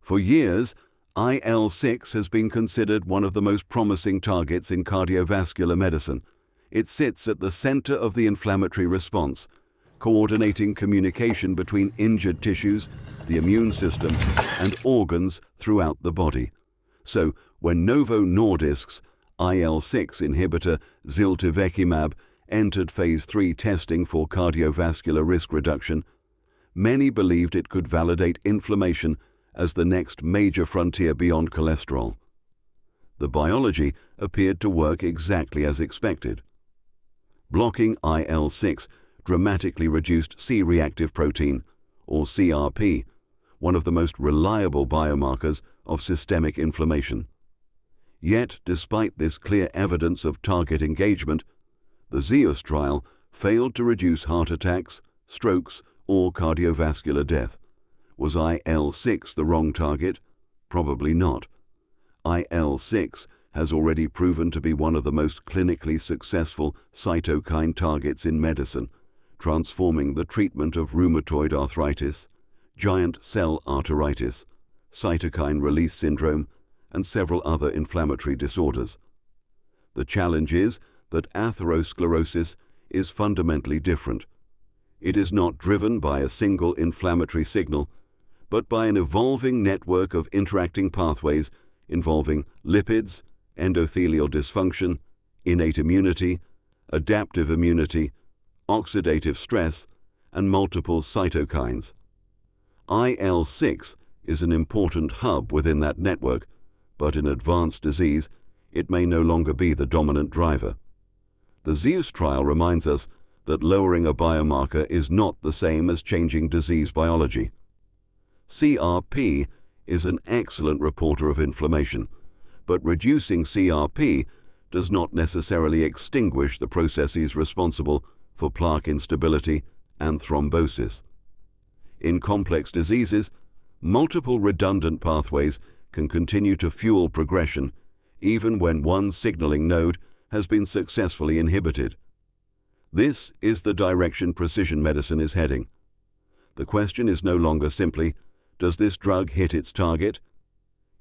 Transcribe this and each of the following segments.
For years, IL-6 has been considered one of the most promising targets in cardiovascular medicine. It sits at the center of the inflammatory response, coordinating communication between injured tissues, the immune system, and organs throughout the body. So, when Novo Nordisk's IL-6 inhibitor ziltivekimab entered phase 3 testing for cardiovascular risk reduction, many believed it could validate inflammation as the next major frontier beyond cholesterol. The biology appeared to work exactly as expected. Blocking IL-6 dramatically reduced C-reactive protein, or CRP, one of the most reliable biomarkers of systemic inflammation. Yet, despite this clear evidence of target engagement, the Zeus trial failed to reduce heart attacks, strokes, or cardiovascular death. Was IL-6 the wrong target? Probably not. IL-6 has already proven to be one of the most clinically successful cytokine targets in medicine, transforming the treatment of rheumatoid arthritis, giant cell arteritis, cytokine release syndrome, and several other inflammatory disorders. The challenge is that atherosclerosis is fundamentally different. It is not driven by a single inflammatory signal, but by an evolving network of interacting pathways involving lipids, endothelial dysfunction, innate immunity, adaptive immunity, oxidative stress, and multiple cytokines. IL-6 is an important hub within that network, but in advanced disease, it may no longer be the dominant driver. The Zeus trial reminds us that lowering a biomarker is not the same as changing disease biology. CRP is an excellent reporter of inflammation, but reducing CRP does not necessarily extinguish the processes responsible for plaque instability and thrombosis. In complex diseases, multiple redundant pathways can continue to fuel progression even when one signaling node has been successfully inhibited. This is the direction precision medicine is heading. The question is no longer simply, does this drug hit its target?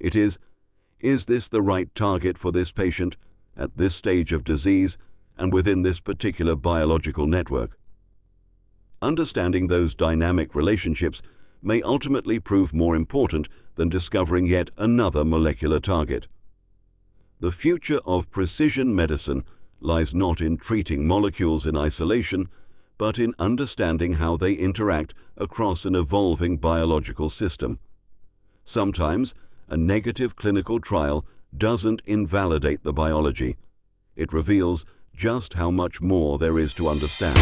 It is this the right target for this patient at this stage of disease and within this particular biological network? Understanding those dynamic relationships may ultimately prove more important than discovering yet another molecular target. The future of precision medicine lies not in treating molecules in isolation, but in understanding how they interact across an evolving biological system. Sometimes, a negative clinical trial doesn't invalidate the biology. It reveals just how much more there is to understand.